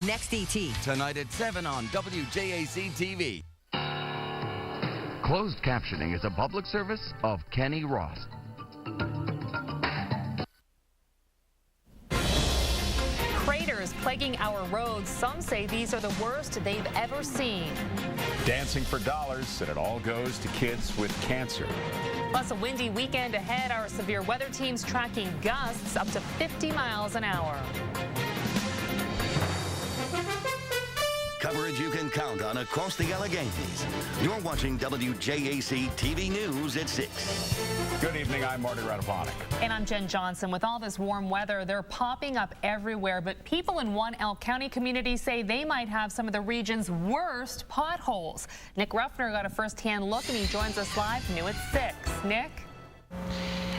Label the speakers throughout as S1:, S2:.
S1: next ET.
S2: Tonight at 7 on WJAC-TV.
S3: Closed captioning is a public service of Kenny Ross.
S4: Craters plaguing our roads. Some say these are the worst they've ever seen.
S5: Dancing for dollars, and it all goes to kids with cancer.
S4: Plus, a windy weekend ahead. Our severe weather team's tracking gusts up to 50 miles an hour.
S2: Coverage you can count on across the Alleghenies. You're watching WJAC-TV News at 6.
S5: Good evening, I'm Marty Radovanik.
S4: And I'm Jen Johnson. With all this warm weather, they're popping up everywhere. But people in one Elk County community say they might have some of the region's worst potholes. Nick Ruffner got a first-hand look, and he joins us live new at 6. Nick?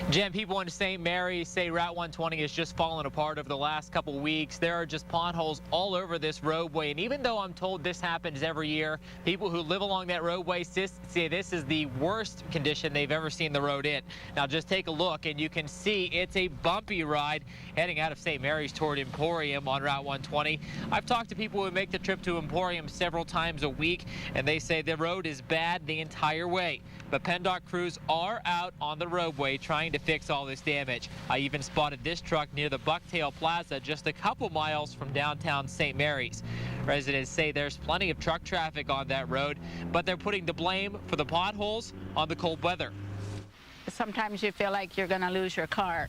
S6: Jen, people in St. Mary's say Route 120 has just fallen apart over the last couple weeks. There are just potholes all over this roadway, and even though I'm told this happens every year, people who live along that roadway say this is the worst condition they've ever seen the road in. Now just take a look, and you can see it's a bumpy ride heading out of St. Mary's toward Emporium on Route 120. I've talked to people who make the trip to Emporium several times a week, and they say the road is bad the entire way. But PennDOT crews are out on the roadway trying to fix all this damage. I even spotted this truck near the Bucktail Plaza just a couple miles from downtown St. Mary's. Residents say there's plenty of truck traffic on that road, but they're putting the blame for the potholes on the cold weather.
S7: Sometimes you feel like you're going to lose your car.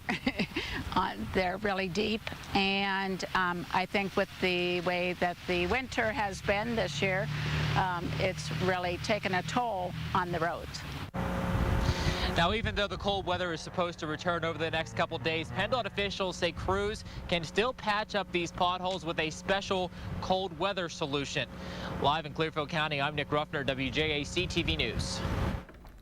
S7: They're really deep, and I think with the way that the winter has been this year, it's really taken a toll on the roads.
S6: Now, even though the cold weather is supposed to return over the next couple days, PennDOT officials say crews can still patch up these potholes with a special cold weather solution. Live in Clearfield County, I'm Nick Ruffner, WJAC-TV News.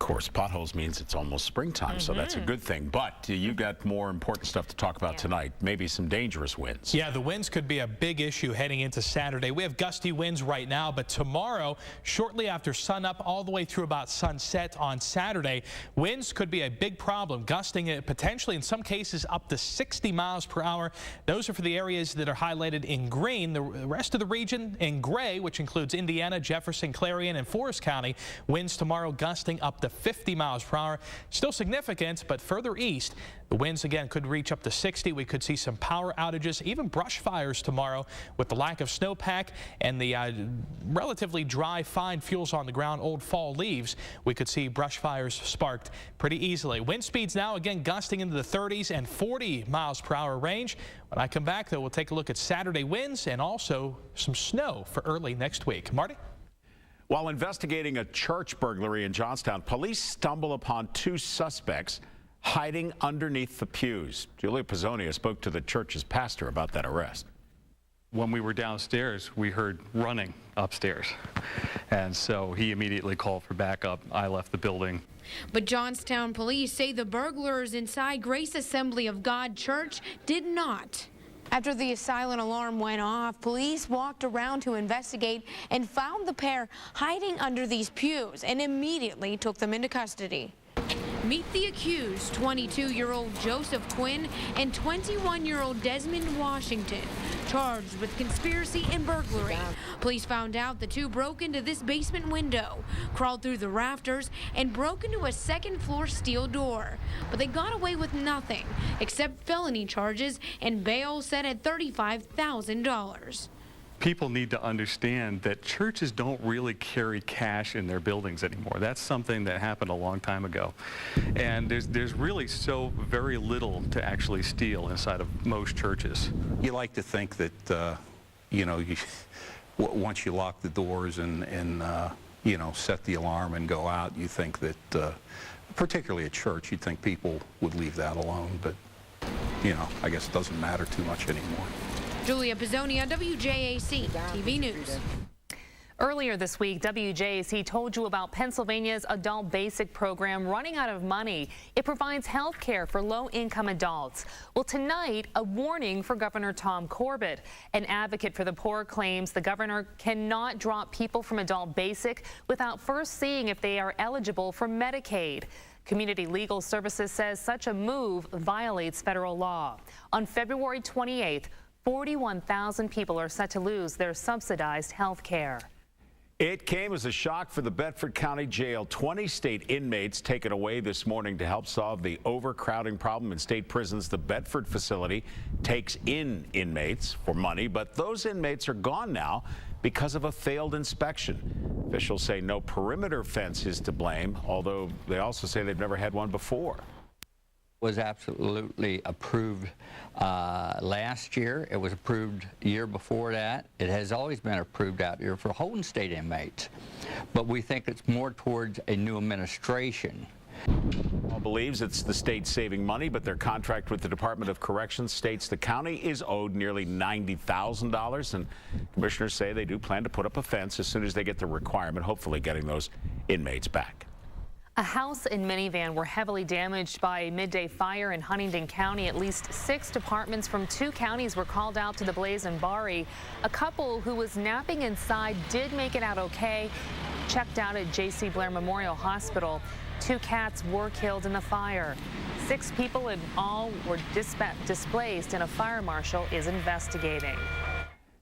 S5: Of course, potholes means it's almost springtime, so that's a good thing. But you've got more important stuff to talk about tonight, maybe some dangerous winds.
S8: Yeah, the winds could be a big issue heading into Saturday. We have gusty winds right now, but tomorrow, shortly after sunup, all the way through about sunset on Saturday, winds could be a big problem, gusting potentially in some cases up to 60 miles per hour. Those are for the areas that are highlighted in green. The rest of the region in gray, which includes Indiana, Jefferson, Clarion, and Forest County, winds tomorrow gusting up to 50 miles per hour. Still significant, but further east, the winds again could reach up to 60. We could see some power outages, even brush fires tomorrow with the lack of snowpack and the relatively dry, fine fuels on the ground, old fall leaves. We could see brush fires sparked pretty easily. Wind speeds now again gusting into the 30s and 40 miles per hour range. When I come back, though, we'll take a look at Saturday winds and also some snow for early next week. Marty?
S5: While investigating a church burglary in Johnstown, police stumble upon two suspects hiding underneath the pews. Julia Pizzonia spoke to the church's pastor about that arrest.
S9: When we were downstairs, we heard running upstairs, and so he immediately called for backup. I left the building.
S10: But Johnstown police say the burglars inside Grace Assembly of God Church did not. After the silent alarm went off, police walked around to investigate and found the pair hiding under these pews and immediately took them into custody. Meet the accused, 22-year-old Joseph Quinn and 21-year-old Desmond Washington, charged with conspiracy and burglary. Police found out the two broke into this basement window, crawled through the rafters, and broke into a second-floor steel door. But they got away with nothing except felony charges and bail set at $35,000.
S9: People need to understand that churches don't really carry cash in their buildings anymore. That's something that happened a long time ago. And there's really so very little to actually steal inside of most churches.
S11: You like to think that, you know, once you lock the doors and you know, set the alarm and go out, you think that, particularly at church, you'd think people would leave that alone. But, you know, I guess it doesn't matter too much anymore.
S10: Julia Pizzonia, WJAC-TV News.
S4: Earlier this week, WJAC told you about Pennsylvania's Adult Basic program running out of money. It provides health care for low-income adults. Well, tonight, a warning for Governor Tom Corbett. An advocate for the poor claims the governor cannot drop people from Adult Basic without first seeing if they are eligible for Medicaid. Community Legal Services says such a move violates federal law. On February 28th, 41,000 people are set to lose their subsidized health care.
S5: It came as a shock for the Bedford County Jail. 20 state inmates taken away this morning to help solve the overcrowding problem in state prisons. The Bedford facility takes in inmates for money, but those inmates are gone now because of a failed inspection. Officials say no perimeter fence is to blame, although they also say they've never had one before.
S1: Was absolutely approved last year. It was approved year before that. It has always been approved out here for holding state inmates, but we think it's more towards a new administration.
S5: Paul believes it's the state saving money, but their contract with the Department of Corrections states the county is owed nearly $90,000, and commissioners say they do plan to put up a fence as soon as they get the requirement, hopefully getting those inmates back.
S4: A house and minivan were heavily damaged by a midday fire in Huntingdon County. At least 6 departments from 2 counties were called out to the blaze in Bari. A couple who was napping inside did make it out okay, checked out at J.C. Blair Memorial Hospital. 2 cats were killed in the fire. 6 people in all were displaced, and a fire marshal is investigating.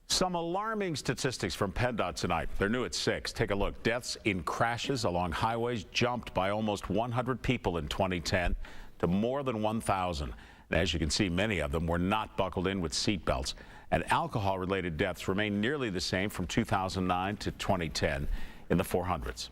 S5: Some alarming statistics from PennDOT tonight. They're new at 6. Take a look. Deaths in crashes along highways jumped by almost 100 people in 2010 to more than 1,000. And as you can see, many of them were not buckled in with seat belts. And alcohol-related deaths remain nearly the same from 2009 to 2010 in the 400s.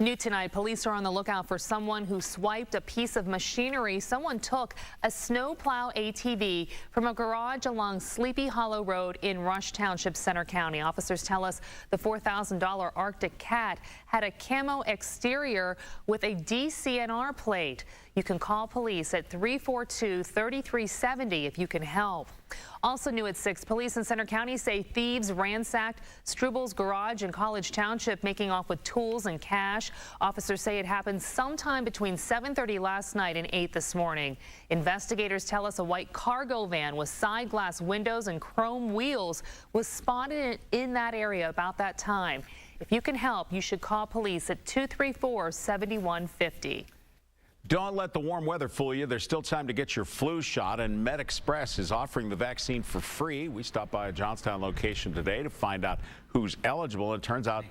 S4: New tonight, police are on the lookout for someone who swiped a piece of machinery. Someone took a snowplow ATV from a garage along Sleepy Hollow Road in Rush Township, Center County. Officers tell us the $4,000 Arctic Cat had a camo exterior with a DCNR plate. You can call police at 342-3370 if you can help. Also new at 6, police in Center County say thieves ransacked Struebel's garage in College Township, making off with tools and cash. Officers say it happened sometime between 7:30 last night and 8 this morning. Investigators tell us a white cargo van with side glass windows and chrome wheels was spotted in that area about that time. If you can help, you should call police at 234-7150.
S5: Don't let the warm weather fool you. There's still time to get your flu shot, and MedExpress is offering the vaccine for free. We stopped by a Johnstown location today to find out who's eligible. It turns out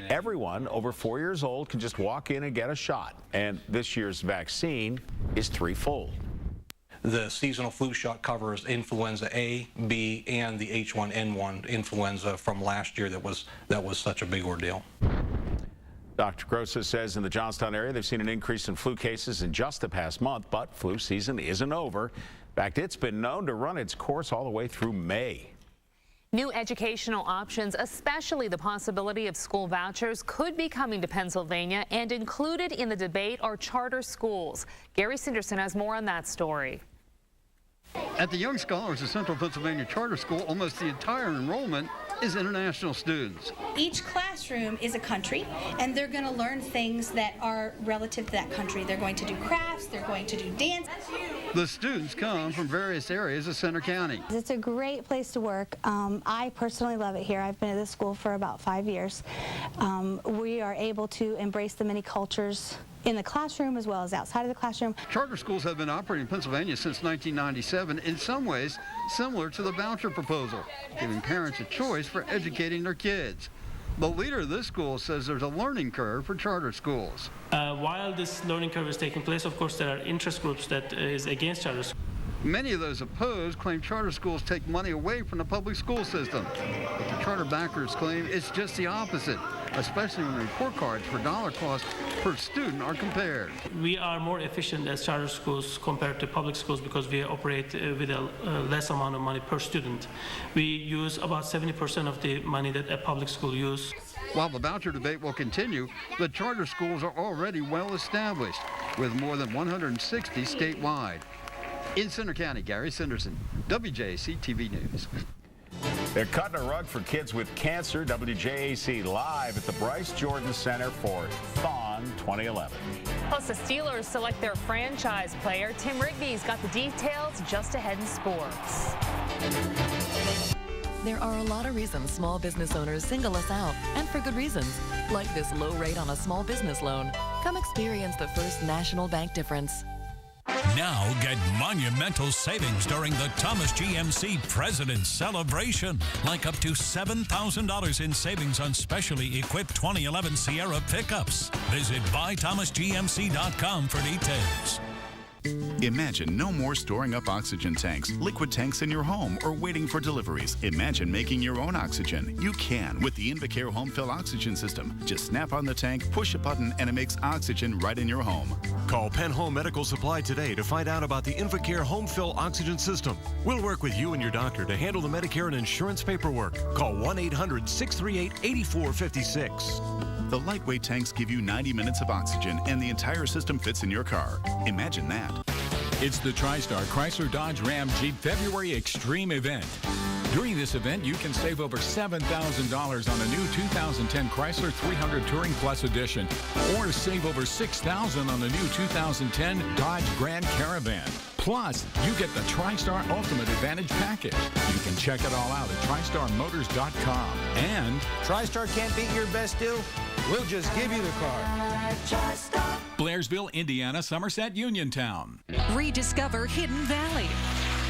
S5: everyone over 4 years old can just walk in and get a shot. And this year's vaccine is threefold.
S12: The seasonal flu shot covers influenza A, B, and the H1N1 influenza from last year that was such a big ordeal.
S5: Dr. Grossa says in the Johnstown area they've seen an increase in flu cases in just the past month, but flu season isn't over. In fact, it's been known to run its course all the way through May.
S4: New educational options, especially the possibility of school vouchers, could be coming to Pennsylvania, and included in the debate are charter schools. Gary Sinderson has more on that story.
S13: At the Young Scholars of Central Pennsylvania Charter School, almost the entire enrollment is international students.
S14: Each classroom is a country, and they're going to learn things that are relative to that country. They're going to do crafts, they're going to do dance.
S13: The students come from various areas of Center County.
S15: It's a great place to work. I personally love it here. I've been at this school for about 5 years. We are able to embrace the many cultures in the classroom as well as outside of the classroom.
S13: Charter schools have been operating in Pennsylvania since 1997, in some ways similar to the voucher proposal, giving parents a choice for educating their kids. The leader of this school says there's a learning curve for charter schools.
S16: While this learning curve is taking place, of course, there are interest groups that is against charter schools.
S13: Many of those opposed claim charter schools take money away from the public school system. But the charter backers claim it's just the opposite, especially when report cards for dollar cost per student are compared.
S16: We are more efficient as charter schools compared to public schools because we operate with a less amount of money per student. We use about 70% of the money that a public school uses.
S13: While the voucher debate will continue, the charter schools are already well established, with more than 160 statewide. In Center County, Gary Sinderson, WJAC-TV News.
S5: They're cutting a rug for kids with cancer. WJAC live at the Bryce Jordan Center for THON 2011.
S4: Plus, the Steelers select their franchise player. Tim Rigby's got the details just ahead in sports.
S17: There are a lot of reasons small business owners single us out, and for good reasons, like this low rate on a small business loan. Come experience the First National Bank difference.
S18: Now get monumental savings during the Thomas GMC President's Celebration. Like up to $7,000 in savings on specially equipped 2011 Sierra pickups. Visit buythomasgmc.com for details.
S19: Imagine no more storing up oxygen tanks, liquid tanks in your home, or waiting for deliveries. Imagine making your own oxygen. You can with the Invacare Home Fill Oxygen System. Just snap on the tank, push a button, and it makes oxygen right in your home.
S20: Call Penn Home Medical Supply today to find out about the Invacare Home Fill Oxygen System. We'll work with you and your doctor to handle the Medicare and insurance paperwork. Call 1-800-638-8456.
S19: The lightweight tanks give you 90 minutes of oxygen, and the entire system fits in your car. Imagine that.
S21: It's the TriStar Chrysler Dodge Ram Jeep February Extreme event. During this event, you can save over $7,000 on a new 2010 Chrysler 300 Touring Plus Edition, or save over $6,000 on the new 2010 Dodge Grand Caravan. Plus, you get the TriStar Ultimate Advantage Package. You can check it all out at TristarMotors.com. And
S22: TriStar can't beat your best deal. We'll just give you the car.
S21: Blairsville, Indiana, Somerset, Uniontown.
S23: Rediscover Hidden Valley.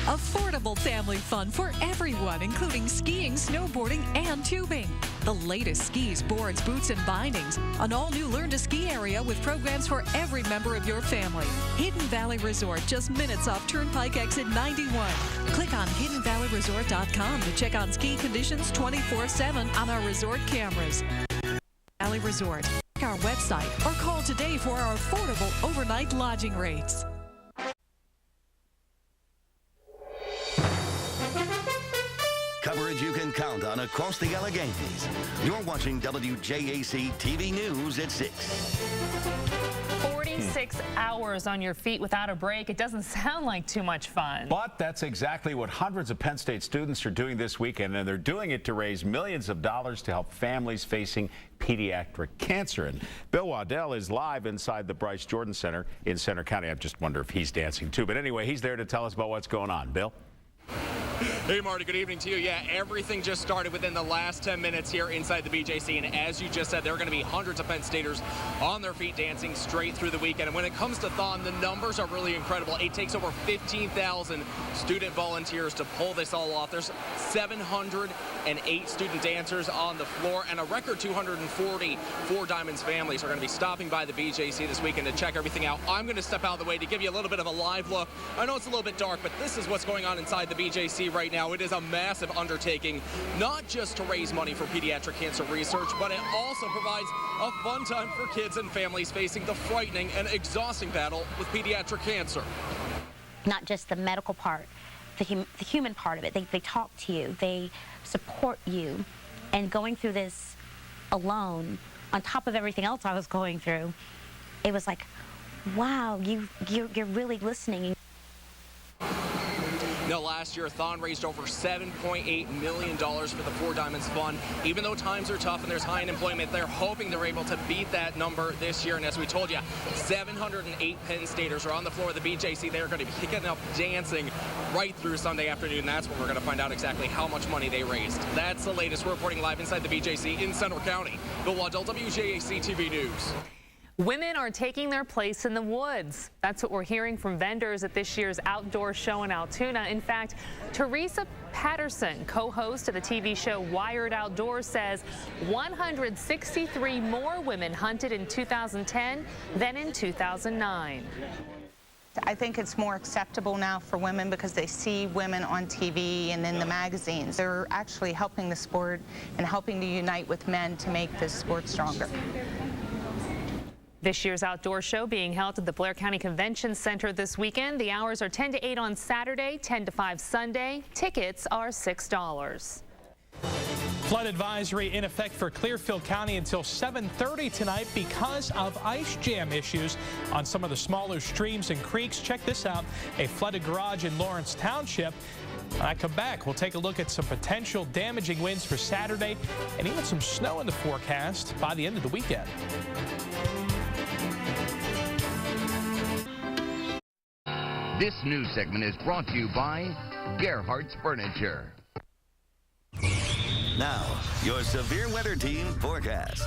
S23: Affordable family fun for everyone, including skiing, snowboarding, and tubing. The latest skis, boards, boots, and bindings. An all-new learn-to-ski area with programs for every member of your family. Hidden Valley Resort, just minutes off Turnpike Exit 91. Click on HiddenValleyResort.com to check on ski conditions 24/7 on our resort cameras. Valley Resort. Check our website or call today for our affordable overnight lodging rates.
S2: Coverage you can count on across the Alleghenies. You're watching WJAC-TV News at 6.
S4: 46 hours on your feet without a break. It doesn't sound like too much fun.
S5: But that's exactly what hundreds of Penn State students are doing this weekend, and they're doing it to raise millions of dollars to help families facing pediatric cancer. And Bill Waddell is live inside the Bryce Jordan Center in Center County. I just wonder if he's dancing too. But anyway, he's there to tell us about what's going on. Bill?
S24: Hey, Marty, good evening to you. Yeah, everything just started within the last 10 minutes here inside the BJC, and as you just said, there are going to be hundreds of Penn Staters on their feet dancing straight through the weekend. And when it comes to THON, the numbers are really incredible. It takes over 15,000 student volunteers to pull this all off. There's 708 student dancers on the floor, and a record 240 Four Diamonds families are going to be stopping by the BJC this weekend to check everything out. I'm going to step out of the way to give you a little bit of a live look. I know it's a little bit dark, but this is what's going on inside the BJC right now. It is a massive undertaking, not just to raise money for pediatric cancer research, but it also provides a fun time for kids and families facing the frightening and exhausting battle with pediatric cancer.
S25: Not just the medical part, the human part of it. They talk to you, they support you, and going through this alone, on top of everything else I was going through, it was like, wow, you're really listening.
S24: Now, last year, THON raised over $7.8 million for the Four Diamonds Fund. Even though times are tough and there's high unemployment, they're hoping they're able to beat that number this year. And as we told you, 708 Penn Staters are on the floor of the BJC. They're going to be picking up dancing right through Sunday afternoon. That's when we're going to find out exactly how much money they raised. That's the latest. We're reporting live inside the BJC in Center County. Bill Waddell, WJAC-TV News.
S4: Women are taking their place in the woods. That's what we're hearing from vendors at this year's outdoor show in Altoona. In fact, Teresa Patterson, co-host of the TV show Wired Outdoors, says 163 more women hunted in 2010 than in 2009.
S26: I think it's more acceptable now for women because they see women on TV and in the magazines. They're actually helping the sport and helping to unite with men to make this sport stronger.
S4: This year's outdoor show being held at the Blair County Convention Center this weekend. The hours are 10 to 8 on Saturday, 10 to 5 Sunday. Tickets are $6.
S8: Flood advisory in effect for Clearfield County until 7:30 tonight because of ice jam issues on some of the smaller streams and creeks. Check this out, a flooded garage in Lawrence Township. When I come back, we'll take a look at some potential damaging winds for Saturday and even some snow in the forecast by the end of the weekend.
S3: This news segment is brought to you by Gerhardt's Furniture.
S2: Now, your severe weather team forecast.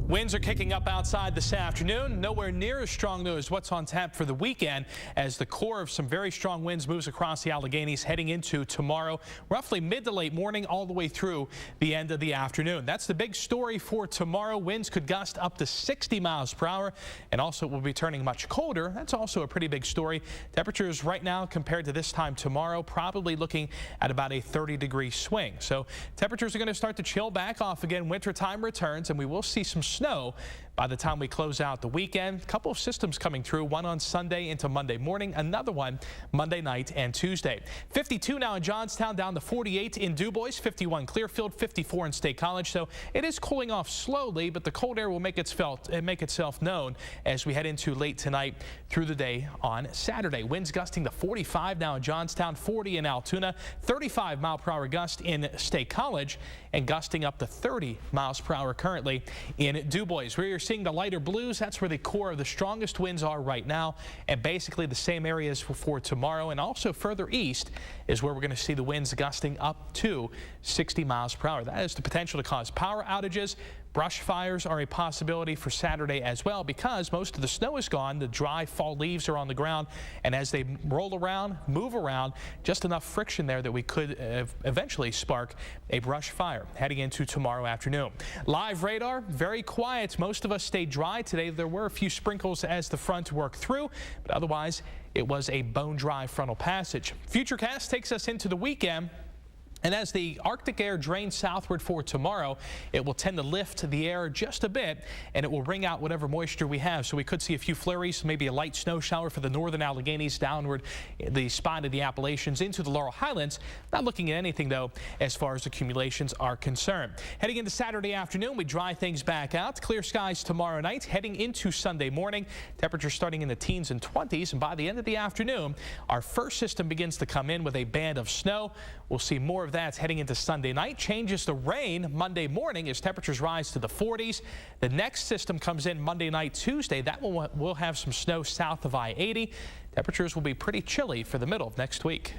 S8: Winds are kicking up outside this afternoon. Nowhere near as strong, though, as what's on tap for the weekend, as the core of some very strong winds moves across the Alleghenies heading into tomorrow, roughly mid to late morning all the way through the end of the afternoon. That's the big story for tomorrow. Winds could gust up to 60 miles per hour, and also it will be turning much colder. That's also a pretty big story. Temperatures right now compared to this time tomorrow, probably looking at about a 30-degree swing. So temperatures are going to start to chill back off again. Wintertime returns, and we will see some snow by the time we close out the weekend. A couple of systems coming through, one on Sunday into Monday morning, another one Monday night and Tuesday. 52 now in Johnstown, down to 48 in DuBois, 51 Clearfield, 54 in State College. So it is cooling off slowly, but the cold air will make itself known as we head into late tonight through the day on Saturday. Winds gusting to 45 now in Johnstown, 40 in Altoona, 35 mile per hour gust in State College, and gusting up to 30 miles per hour currently in DuBois. Where you're seeing the lighter blues, that's where the core of the strongest winds are right now, and basically the same areas for tomorrow, and also further east is where we're going to see the winds gusting up to 60 miles per hour. That has the potential to cause power outages. Brush fires are a possibility for Saturday as well, because most of the snow is gone. The dry fall leaves are on the ground, and as they roll around, move around, just enough friction there that we could eventually spark a brush fire heading into tomorrow afternoon. Live radar, very quiet. Most of us stayed dry today. There were a few sprinkles as the front worked through, but otherwise it was a bone dry frontal passage. Futurecast takes us into the weekend. And as the Arctic air drains southward for tomorrow, it will tend to lift the air just a bit, and it will wring out whatever moisture we have. So we could see a few flurries, maybe a light snow shower for the northern Alleghenies, downward the spine of the Appalachians into the Laurel Highlands. Not looking at anything, though, as far as accumulations are concerned. Heading into Saturday afternoon, we dry things back out. Clear skies tomorrow night. Heading into Sunday morning, temperatures starting in the teens and 20s. And by the end of the afternoon, our first system begins to come in with a band of snow. We'll see more of that heading into Sunday night. Changes to rain Monday morning as temperatures rise to the 40s. The next system comes in Monday night, Tuesday. That will have some snow south of I-80. Temperatures will be pretty chilly for the middle of next week.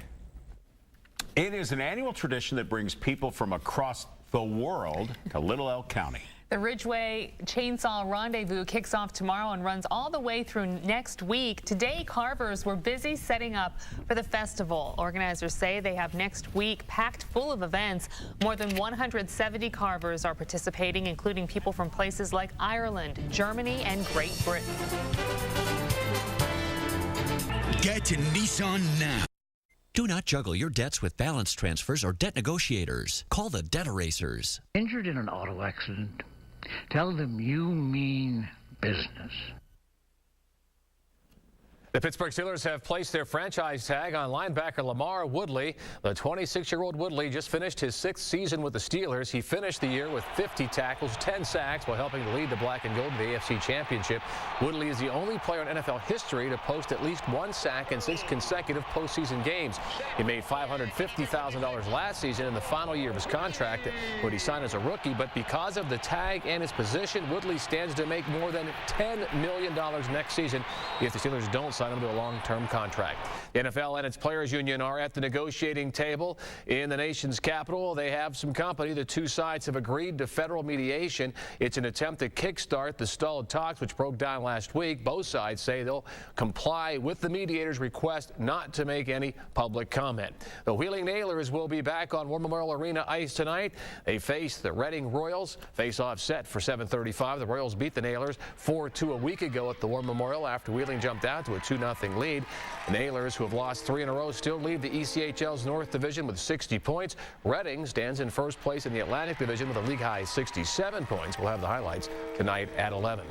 S5: It is an annual tradition that brings people from across the world to Little Elk County.
S4: The Ridgeway Chainsaw Rendezvous kicks off tomorrow and runs all the way through next week. Today, carvers were busy setting up for the festival. Organizers say they have next week packed full of events. More than 170 carvers are participating, including people from places like Ireland, Germany, and Great Britain.
S1: Get to Nissan now. Do not juggle your debts with balance transfers or debt negotiators. Call the Debt Erasers.
S6: Injured in an auto accident? Tell them you mean business.
S7: The Pittsburgh Steelers have placed their franchise tag on linebacker Lamar Woodley. The 26-year-old Woodley just finished his 6th season with the Steelers. He finished the year with 50 tackles, 10 sacks, while helping to lead the black and gold to the AFC Championship. Woodley is the only player in NFL history to post at least 1 sack in 6 consecutive postseason games. He made $550,000 last season in the final year of his contract when he signed as a rookie, but because of the tag and his position, Woodley stands to make more than $10 million next season if the Steelers don't sign him to a long-term contract. The NFL and its players union are at the negotiating table in the nation's capital. They have some company. The two sides have agreed to federal mediation. It's an attempt to kickstart the stalled talks, which broke down last week. Both sides say they'll comply with the mediator's request not to make any public comment. The Wheeling Nailers will be back on War Memorial Arena ice tonight. They face the Reading Royals. Face-off set for 7:35. The Royals beat the Nailers 4-2 a week ago at the War Memorial after Wheeling jumped out to a 2-0 lead. The Nailers, who have lost 3 in a row, still lead the ECHL's North Division with 60 points. Reading stands in first place in the Atlantic Division with a league-high 67 points. We'll have the highlights tonight at 11.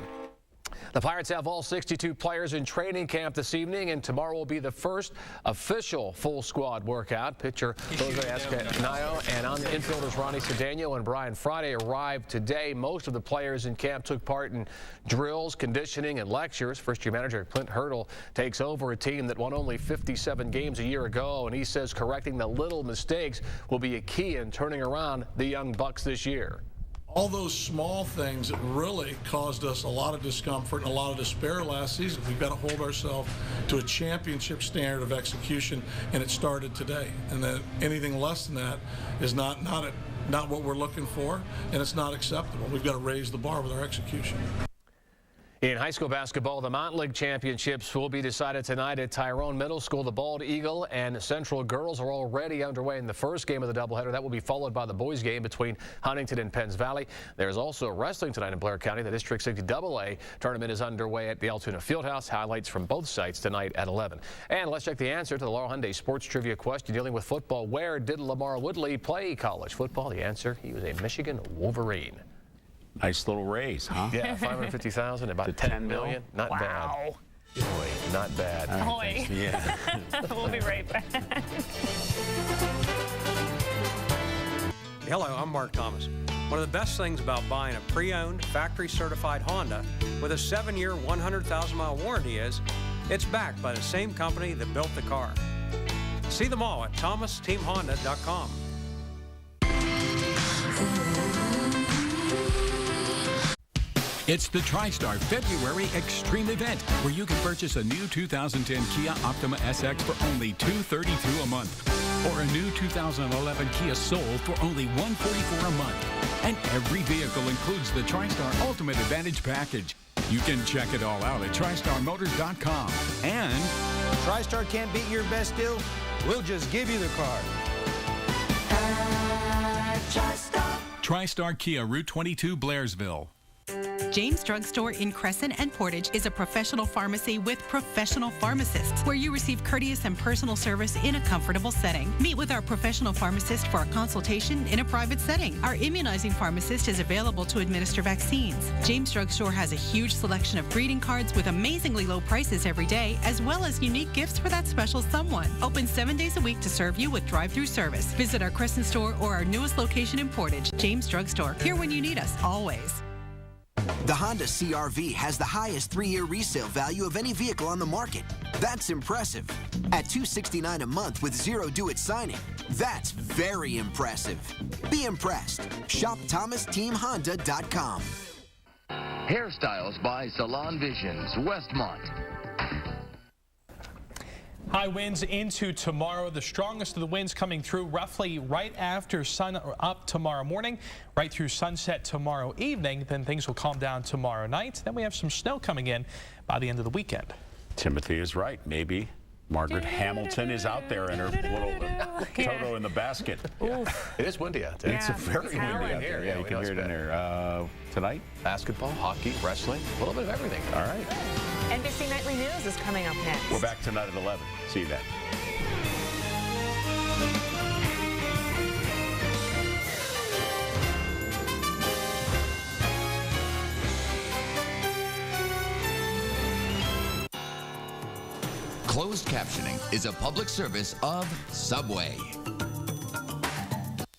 S7: The Pirates have all 62 players in training camp this evening, and tomorrow will be the first official full squad workout. Pitcher Jose Escanayo and on the infielders Ronnie Cedeno and Brian Friday arrived today. Most of the players in camp took part in drills, conditioning, and lectures. First-year manager Clint Hurdle takes over a team that won only 57 games a year ago, and he says correcting the little mistakes will be a key in turning around the young Bucks this year.
S9: All those small things that really caused us a lot of discomfort and a lot of despair last season. We've got to hold ourselves to a championship standard of execution, and it started today. And that anything less than that is not at not what we're looking for, and it's not acceptable. We've got to raise the bar with our execution.
S7: In high school basketball, the Mountain League championships will be decided tonight at Tyrone Middle School. The Bald Eagle and Central girls are already underway in the first game of the doubleheader. That will be followed by the boys game between Huntingdon and Penns Valley. There's also wrestling tonight in Blair County. The District 60 AA tournament is underway at the Altoona Fieldhouse. Highlights from both sites tonight at 11. And let's check the answer to the Laurel Hyundai sports trivia question dealing with football. Where did Lamar Woodley play college football? The answer, he was a Michigan Wolverine.
S5: Nice little raise, huh?
S7: Yeah, $550,000, about $10 million. Not bad. Boy, not bad.
S4: Boy.
S5: Yeah.
S4: We'll be right back.
S10: Hello, I'm Mark Thomas. One of the best things about buying a pre-owned, factory-certified Honda with a 7-year, 100,000-mile warranty is it's backed by the same company that built the car. See them all at thomasteamhonda.com.
S21: It's the TriStar February Extreme event, where you can purchase a new 2010 Kia Optima SX for only $232 a month, or a new 2011 Kia Soul for only $144 a month. And every vehicle includes the TriStar Ultimate Advantage package. You can check it all out at TriStarMotors.com. And
S22: TriStar can't beat your best deal. We'll just give you the car.
S21: TriStar Kia, Route 22, Blairsville.
S11: James Drugstore in Crescent and Portage is a professional pharmacy with professional pharmacists, where you receive courteous and personal service in a comfortable setting. Meet with our professional pharmacist for a consultation in a private setting. Our immunizing pharmacist is available to administer vaccines. James Drugstore has a huge selection of greeting cards with amazingly low prices every day, as well as unique gifts for that special someone. Open 7 days a week to serve you with drive-through service. Visit our Crescent store or our newest location in Portage, James Drugstore. Here when you need us, always.
S12: The Honda CR-V has the highest 3-year resale value of any vehicle on the market. That's impressive. At $269 a month with zero due at signing, that's very impressive. Be impressed. Shop ThomasTeamHonda.com.
S3: Hairstyles by Salon Visions, Westmont.
S8: High winds into tomorrow. The strongest of the winds coming through roughly right after sun up tomorrow morning, right through sunset tomorrow evening. Then things will calm down tomorrow night. Then we have some snow coming in by the end of the weekend.
S5: Timothy is right. Maybe Margaret Hamilton is out there in her little Toto in the basket.
S7: Yeah. It is windy out there.
S5: It's a very windy out there. Yeah, you can hear it in there. Tonight?
S7: Basketball, hockey, wrestling, a little bit of everything.
S5: All right.
S4: NBC Nightly News is coming up next.
S5: We're back tonight at 11. See you then.
S3: Closed captioning is a public service of Subway.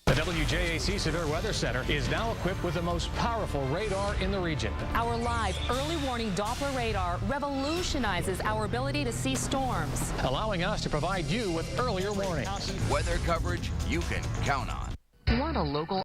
S7: The WJAC Severe Weather Center is now equipped with the most powerful radar in the region.
S4: Our live early warning Doppler radar revolutionizes our ability to see storms,
S7: allowing us to provide you with earlier warnings.
S3: Weather coverage you can count on.
S17: Want a local